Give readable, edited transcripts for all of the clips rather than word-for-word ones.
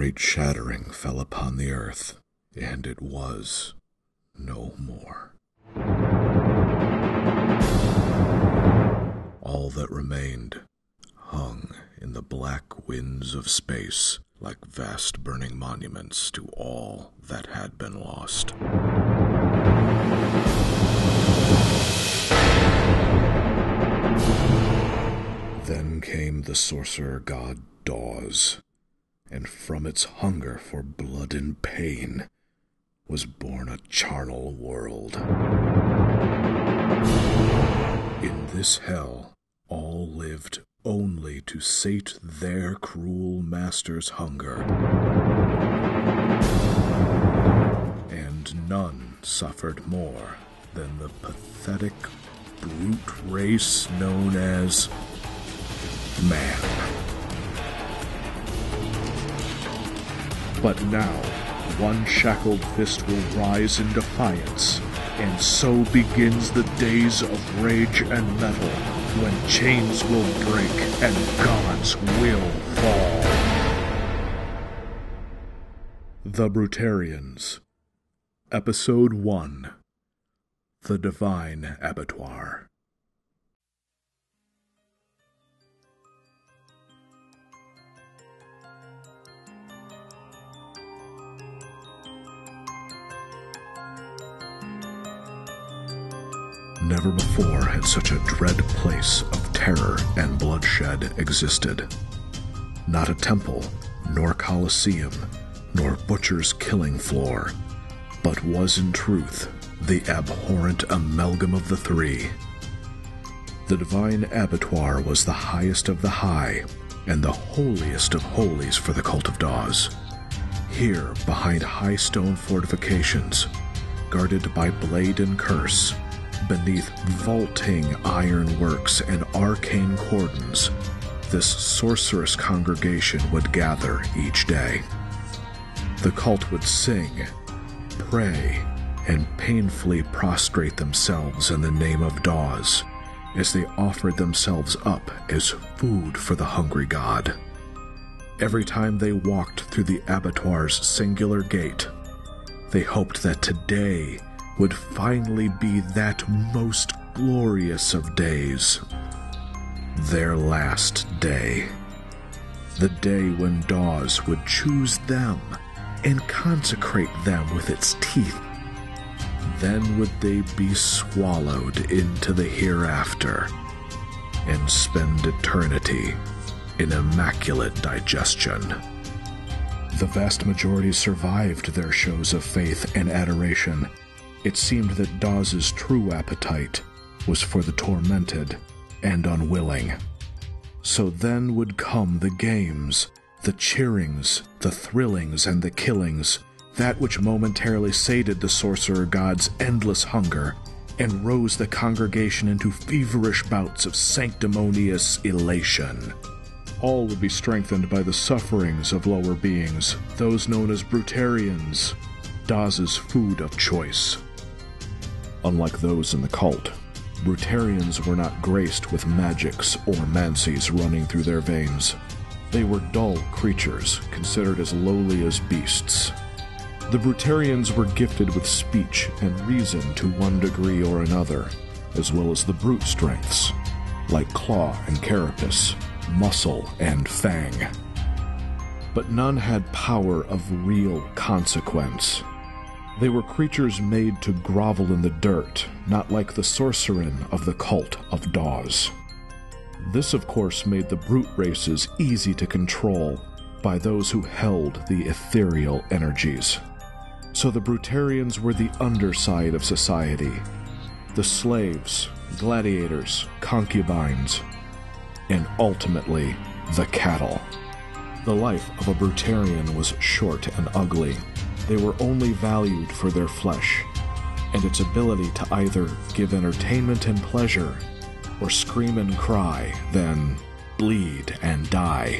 great shattering fell upon the earth, and it was no more. All that remained hung in the black winds of space like vast burning monuments to all that had been lost. Then came the Sorcerer-God Doz, and from its hunger for blood and pain was born a charnel world. In this hell, all lived only to sate their cruel master's hunger, and none suffered more than the pathetic brute race known as man. But now, one shackled fist will rise in defiance, and so begins the days of rage and metal, when chains will break and gods will fall. The Brutarians, Episode 1, The Divine Abattoir. Never before had such a dread place of terror and bloodshed existed. Not a temple, nor coliseum, nor butcher's killing floor, but was in truth the abhorrent amalgam of the three. The divine abattoir was the highest of the high, and the holiest of holies for the cult of Doz. Here, behind high stone fortifications, guarded by blade and curse, beneath vaulting ironworks and arcane cordons, this sorcerous congregation would gather each day. The cult would sing, pray, and painfully prostrate themselves in the name of Doz as they offered themselves up as food for the hungry god. Every time they walked through the abattoir's singular gate, they hoped that today would finally be that most glorious of days. Their last day. The day when Doz would choose them and consecrate them with its teeth. Then would they be swallowed into the hereafter and spend eternity in immaculate digestion. The vast majority survived their shows of faith and adoration. It seemed that Doz's true appetite was for the tormented and unwilling. So then would come the games, the cheerings, the thrillings, and the killings, that which momentarily sated the sorcerer god's endless hunger and rose the congregation into feverish bouts of sanctimonious elation. All would be strengthened by the sufferings of lower beings, those known as Brutarians, Doz's food of choice. Unlike those in the cult, Brutarians were not graced with magics or mancies running through their veins. They were dull creatures, considered as lowly as beasts. The Brutarians were gifted with speech and reason to one degree or another, as well as the brute strengths, like claw and carapace, muscle and fang. But none had power of real consequence. They were creatures made to grovel in the dirt, not like the sorcerin of the cult of Doz. This, of course, made the brute races easy to control by those who held the ethereal energies. So the Brutarians were the underside of society, the slaves, gladiators, concubines, and ultimately the cattle. The life of a Brutarian was short and ugly. They were only valued for their flesh, and its ability to either give entertainment and pleasure, or scream and cry, then bleed and die.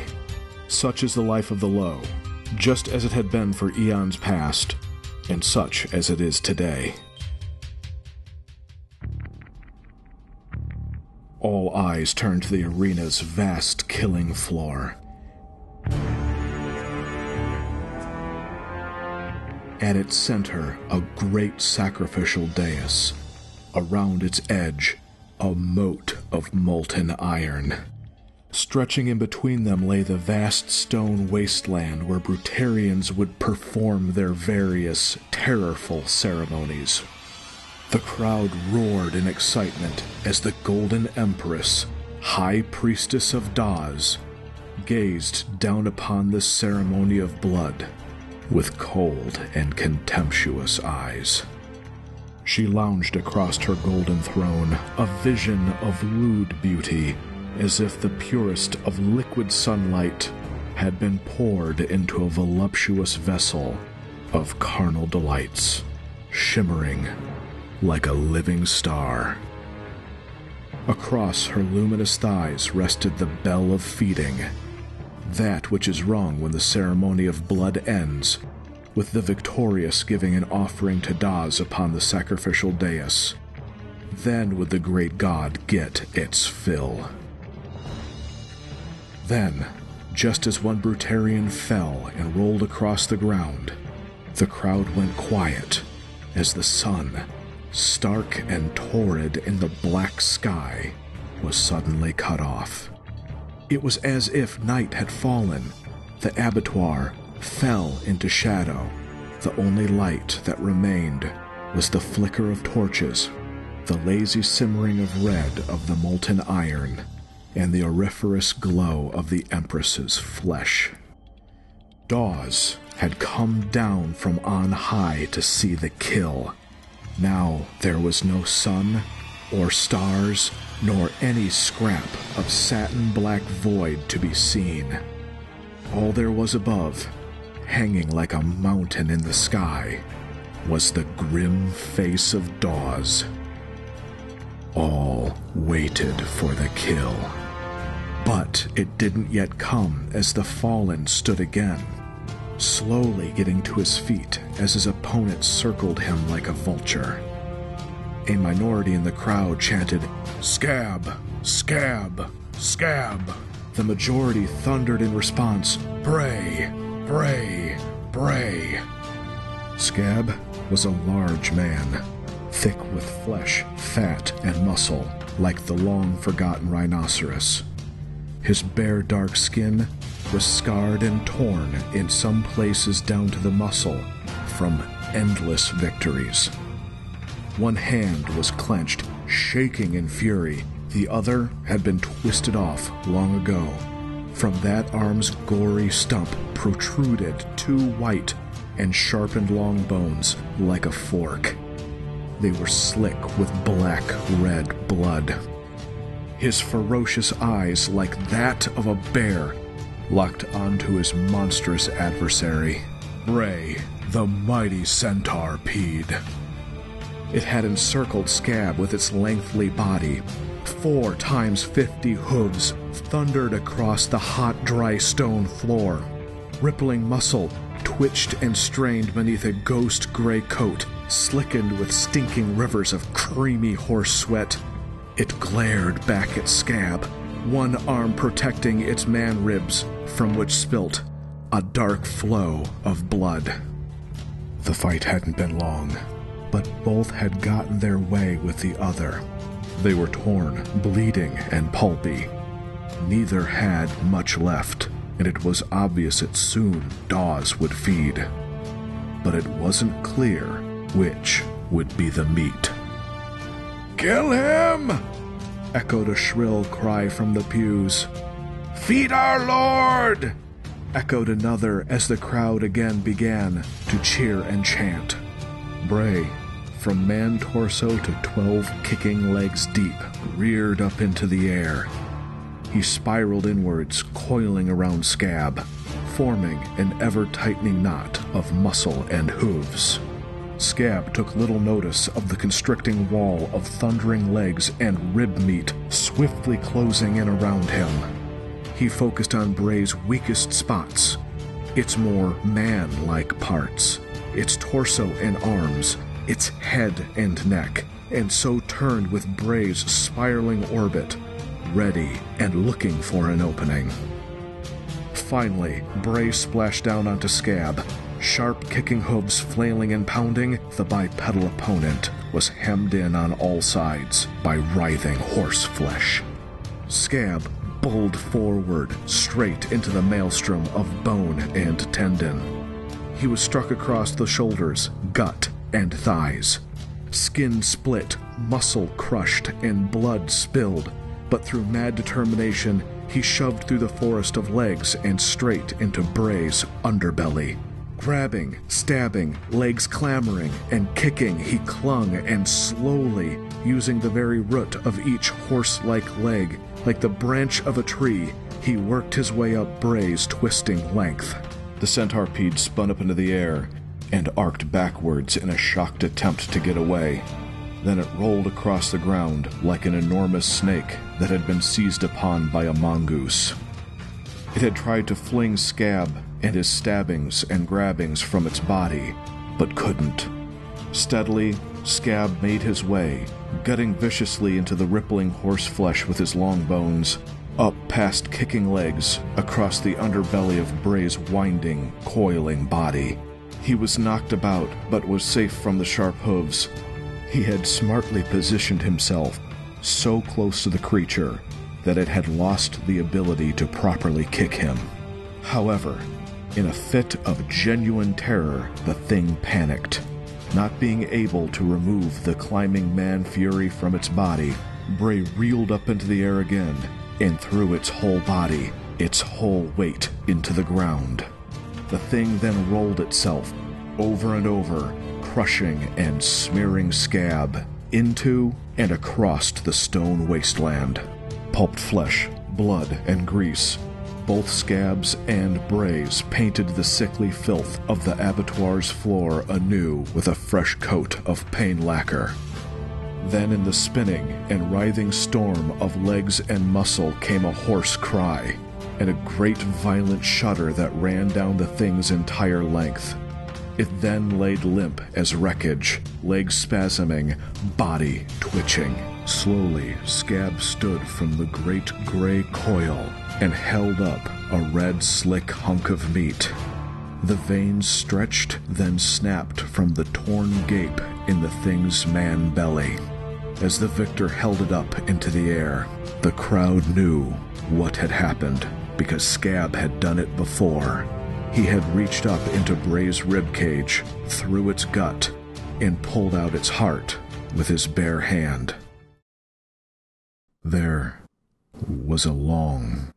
Such is the life of the low, just as it had been for eons past, and such as it is today. All eyes turned to the arena's vast killing floor. At its center, a great sacrificial dais. Around its edge, a moat of molten iron. Stretching in between them lay the vast stone wasteland where Brutarians would perform their various terrorful ceremonies. The crowd roared in excitement as the Golden Empress, High Priestess of Doz, gazed down upon this ceremony of blood with cold and contemptuous eyes. She lounged across her golden throne, a vision of lewd beauty, as if the purest of liquid sunlight had been poured into a voluptuous vessel of carnal delights, shimmering like a living star. Across her luminous thighs rested the bell of feeding, that which is rung when the ceremony of blood ends, with the victorious giving an offering to Doz upon the sacrificial dais. Then would the great god get its fill. Then, just as one Brutarian fell and rolled across the ground, the crowd went quiet as the sun, stark and torrid in the black sky, was suddenly cut off. It was as if night had fallen. The abattoir fell into shadow. The only light that remained was the flicker of torches, the lazy simmering of red of the molten iron, and the auriferous glow of the Empress's flesh. Doz had come down from on high to see the kill. Now there was no sun or stars, nor any scrap of satin-black void to be seen. All there was above, hanging like a mountain in the sky, was the grim face of Doz. All waited for the kill. But it didn't yet come as the Fallen stood again, slowly getting to his feet as his opponent circled him like a vulture. A minority in the crowd chanted, "Scab! Scab! Scab!" The majority thundered in response, "Bray! Bray! Bray!" Scab was a large man, thick with flesh, fat, and muscle, like the long-forgotten rhinoceros. His bare dark skin was scarred and torn in some places down to the muscle from endless victories. One hand was clenched, shaking in fury. The other had been twisted off long ago. From that arm's gory stump protruded two white and sharpened long bones like a fork. They were slick with black-red blood. His ferocious eyes, like that of a bear, locked onto his monstrous adversary, Bray, the mighty centipede. It had encircled Scab with its lengthy body. 4 times 50 hooves thundered across the hot, dry stone floor. Rippling muscle twitched and strained beneath a ghost-gray coat, slickened with stinking rivers of creamy horse sweat. It glared back at Scab, one arm protecting its man ribs, from which spilt a dark flow of blood. The fight hadn't been long, but both had gotten their way with the other. They were torn, bleeding, and pulpy. Neither had much left, and it was obvious that soon Doz would feed. But it wasn't clear which would be the meat. "Kill him!" echoed a shrill cry from the pews. "Feed our Lord!" echoed another as the crowd again began to cheer and chant. Bray, from man torso to 12 kicking legs deep, reared up into the air. He spiraled inwards, coiling around Scab, forming an ever-tightening knot of muscle and hooves. Scab took little notice of the constricting wall of thundering legs and rib meat swiftly closing in around him. He focused on Bray's weakest spots, its more man-like parts, its torso and arms, its head and neck, and so turned with Bray's spiraling orbit, ready and looking for an opening. Finally, Bray splashed down onto Scab, Sharp kicking hooves flailing and pounding, the bipedal opponent was hemmed in on all sides by writhing horse flesh. Scab bowled forward, straight into the maelstrom of bone and tendon. He was struck across the shoulders, gut, and thighs. Skin split, muscle crushed, and blood spilled, but through mad determination, he shoved through the forest of legs and straight into Bray's underbelly. Grabbing, stabbing, legs clamoring, and kicking, he clung and slowly, using the very root of each horse-like leg, like the branch of a tree, he worked his way up Bray's twisting length. The centipede spun up into the air and arced backwards in a shocked attempt to get away. Then it rolled across the ground like an enormous snake that had been seized upon by a mongoose. It had tried to fling Scab and his stabbings and grabbings from its body, but couldn't. Steadily, Scab made his way, gutting viciously into the rippling horse flesh with his long bones, up past kicking legs, across the underbelly of Bray's winding, coiling body. He was knocked about, but was safe from the sharp hooves. He had smartly positioned himself so close to the creature that it had lost the ability to properly kick him. However, in a fit of genuine terror, the thing panicked. Not being able to remove the climbing man fury from its body, Bray reeled up into the air again and threw its whole body, its whole weight, into the ground. The thing then rolled itself over and over, crushing and smearing Scab into and across the stone wasteland. Pulped flesh, blood, and grease, both Scab's and Bray's painted the sickly filth of the abattoir's floor anew with a fresh coat of pain lacquer. Then in the spinning and writhing storm of legs and muscle came a hoarse cry, and a great violent shudder that ran down the thing's entire length. It then laid limp as wreckage, legs spasming, body twitching. Slowly, Scab stood from the great gray coil and held up a red, slick hunk of meat. The veins stretched, then snapped from the torn gape in the thing's man belly. As the victor held it up into the air, the crowd knew what had happened, because Scab had done it before. He had reached up into Bray's ribcage, through its gut, and pulled out its heart with his bare hand. There was a long,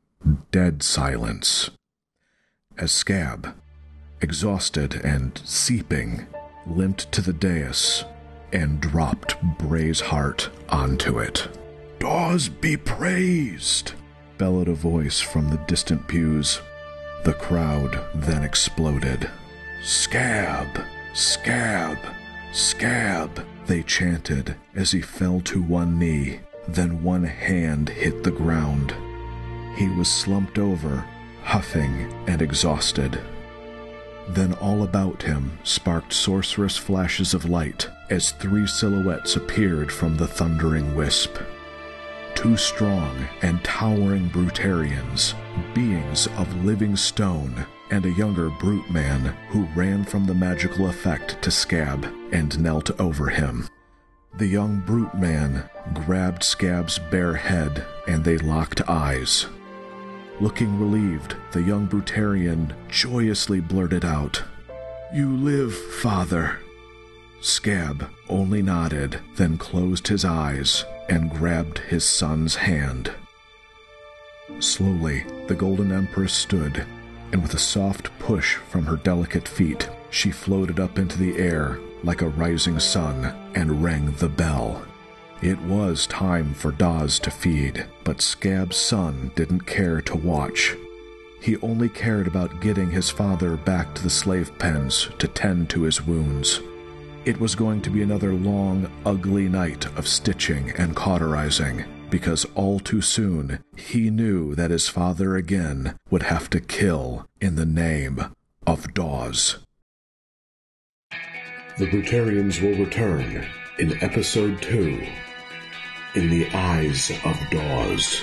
dead silence, as Scab, exhausted and seeping, limped to the dais and dropped Bray's heart onto it. "Doz be praised!" bellowed a voice from the distant pews. The crowd then exploded. "Scab! Scab! Scab!" they chanted as he fell to one knee. Then one hand hit the ground. He was slumped over, huffing and exhausted. Then all about him sparked sorcerous flashes of light as 3 silhouettes appeared from the thundering wisp. 2 strong and towering Brutarians, beings of living stone, and a younger brute man who ran from the magical effect to Scab and knelt over him. The young brute man grabbed Scab's bare head, and they locked eyes. Looking relieved, the young Brutarian joyously blurted out, "You live, father." Scab only nodded, then closed his eyes and grabbed his son's hand. Slowly, the Golden Empress stood, and with a soft push from her delicate feet, she floated up into the air like a rising sun and rang the bell. It was time for Doz to feed, but Scab's son didn't care to watch. He only cared about getting his father back to the slave pens to tend to his wounds. It was going to be another long, ugly night of stitching and cauterizing, because all too soon he knew that his father again would have to kill in the name of Doz. The Brutarians will return in Episode 2, In the Eyes of Doz.